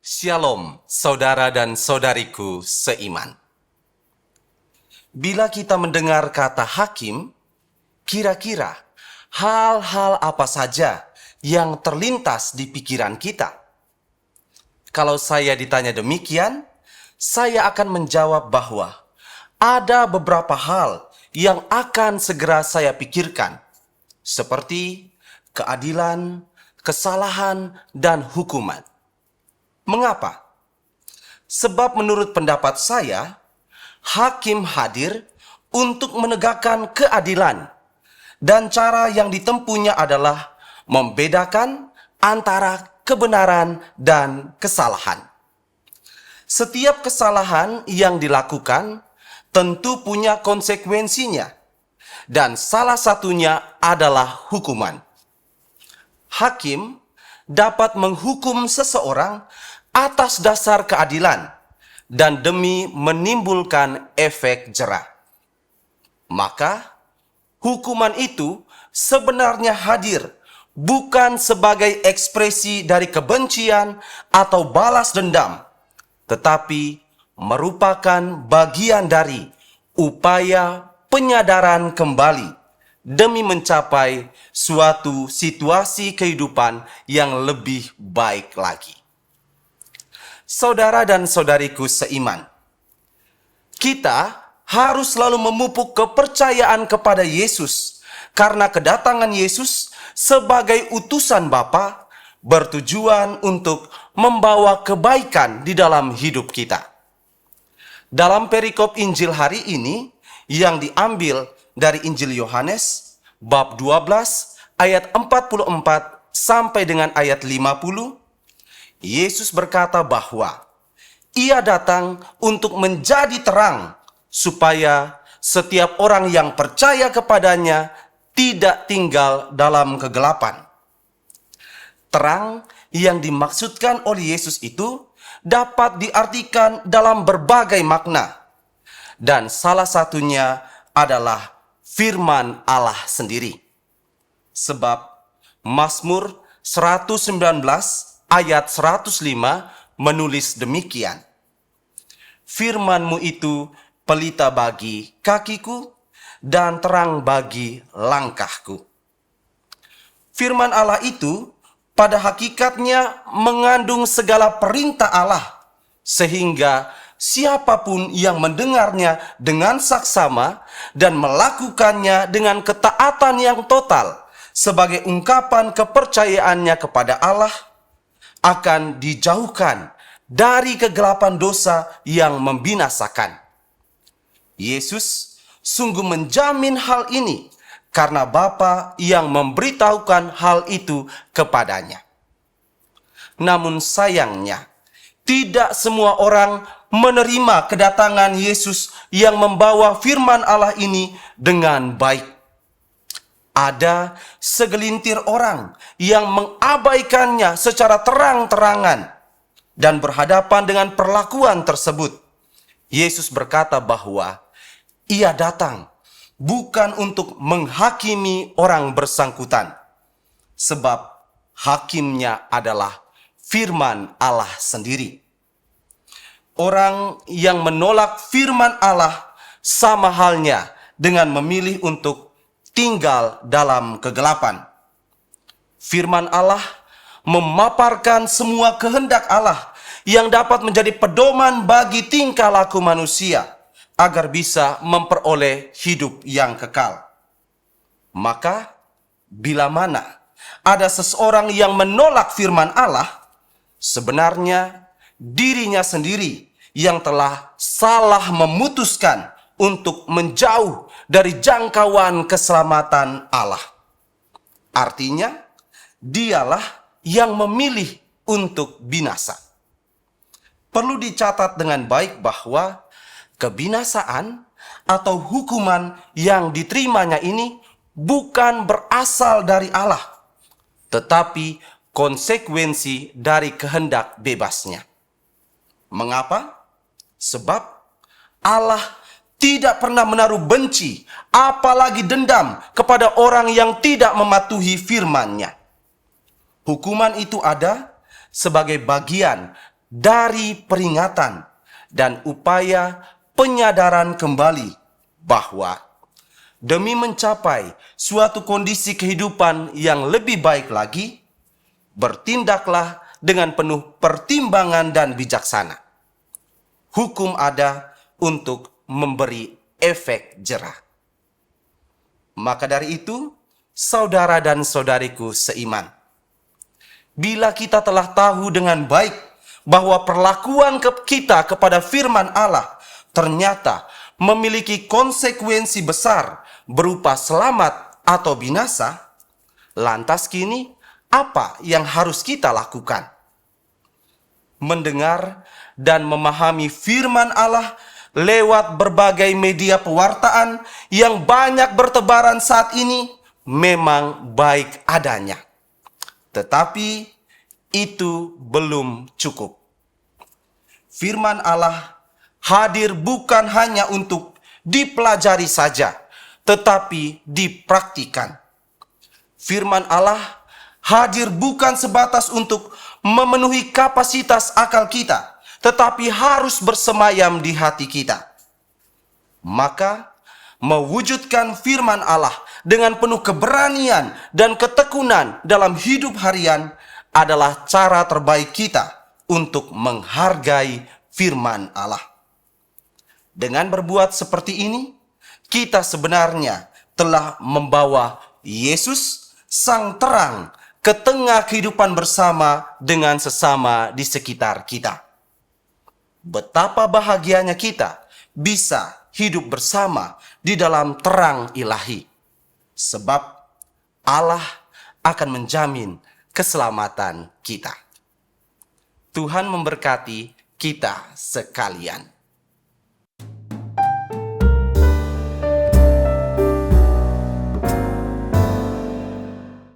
Shalom, saudara dan saudariku seiman. Bila kita mendengar kata hakim, kira-kira hal-hal apa saja yang terlintas di pikiran kita? Kalau saya ditanya demikian, saya akan menjawab bahwa ada beberapa hal yang akan segera saya pikirkan, seperti keadilan, kesalahan, dan hukuman. Mengapa? Sebab menurut pendapat saya, hakim hadir untuk menegakkan keadilan, dan cara yang ditempuhnya adalah membedakan antara kebenaran dan kesalahan. Setiap kesalahan yang dilakukan tentu punya konsekuensinya, dan salah satunya adalah hukuman. Hakim dapat menghukum seseorang atas dasar keadilan dan demi menimbulkan efek jera. Maka, hukuman itu sebenarnya hadir bukan sebagai ekspresi dari kebencian atau balas dendam, tetapi merupakan bagian dari upaya penyadaran kembali demi mencapai suatu situasi kehidupan yang lebih baik lagi. Saudara dan saudariku seiman, kita harus selalu memupuk kepercayaan kepada Yesus, karena kedatangan Yesus sebagai utusan Bapa bertujuan untuk membawa kebaikan di dalam hidup kita. Dalam perikop Injil hari ini yang diambil dari Injil Yohanes bab 12 ayat 44 sampai dengan ayat 50, Yesus berkata bahwa Ia datang untuk menjadi terang supaya setiap orang yang percaya kepadanya tidak tinggal dalam kegelapan. Terang yang dimaksudkan oleh Yesus itu dapat diartikan dalam berbagai makna, dan salah satunya adalah firman Allah sendiri. Sebab Mazmur 119 ayat 105 menulis demikian: Firman-Mu itu pelita bagi kakiku dan terang bagi langkahku. Firman Allah itu pada hakikatnya mengandung segala perintah Allah, sehingga siapapun yang mendengarnya dengan saksama dan melakukannya dengan ketaatan yang total sebagai ungkapan kepercayaannya kepada Allah akan dijauhkan dari kegelapan dosa yang membinasakan. Yesus sungguh menjamin hal ini karena Bapa yang memberitahukan hal itu kepadanya. Namun sayangnya, tidak semua orang menerima kedatangan Yesus yang membawa firman Allah ini dengan baik. Ada segelintir orang yang mengabaikannya secara terang-terangan, dan berhadapan dengan perlakuan tersebut, Yesus berkata bahwa Ia datang bukan untuk menghakimi orang bersangkutan, sebab hakimnya adalah firman Allah sendiri. Orang yang menolak firman Allah sama halnya dengan memilih untuk tinggal dalam kegelapan. Firman Allah memaparkan semua kehendak Allah yang dapat menjadi pedoman bagi tingkah laku manusia agar bisa memperoleh hidup yang kekal. Maka, bila mana ada seseorang yang menolak firman Allah, sebenarnya dirinya sendiri yang telah salah memutuskan untuk menjauh dari jangkauan keselamatan Allah. Artinya, dialah yang memilih untuk binasa. Perlu dicatat dengan baik bahwa kebinasaan atau hukuman yang diterimanya ini bukan berasal dari Allah, tetapi konsekuensi dari kehendak bebasnya. Mengapa? Sebab Allah tidak pernah menaruh benci, apalagi dendam kepada orang yang tidak mematuhi firman-Nya. Hukuman itu ada sebagai bagian dari peringatan dan upaya penyadaran kembali bahwa demi mencapai suatu kondisi kehidupan yang lebih baik lagi, bertindaklah dengan penuh pertimbangan dan bijaksana. Hukum ada untuk memberi efek jera. Maka dari itu, saudara dan saudariku seiman, bila kita telah tahu dengan baik bahwa perlakuan kita kepada firman Allah ternyata memiliki konsekuensi besar berupa selamat atau binasa, lantas kini apa yang harus kita lakukan? Mendengar dan memahami firman Allah lewat berbagai media pewartaan yang banyak bertebaran saat ini memang baik adanya. Tetapi itu belum cukup. Firman Allah hadir bukan hanya untuk dipelajari saja, tetapi dipraktikkan. Firman Allah hadir bukan sebatas untuk memenuhi kapasitas akal kita, tetapi harus bersemayam di hati kita. Maka, mewujudkan firman Allah dengan penuh keberanian dan ketekunan dalam hidup harian adalah cara terbaik kita untuk menghargai firman Allah. Dengan berbuat seperti ini, kita sebenarnya telah membawa Yesus, Sang Terang, ke tengah kehidupan bersama dengan sesama di sekitar kita. Betapa bahagianya kita bisa hidup bersama di dalam terang ilahi, sebab Allah akan menjamin keselamatan kita. Tuhan memberkati kita sekalian.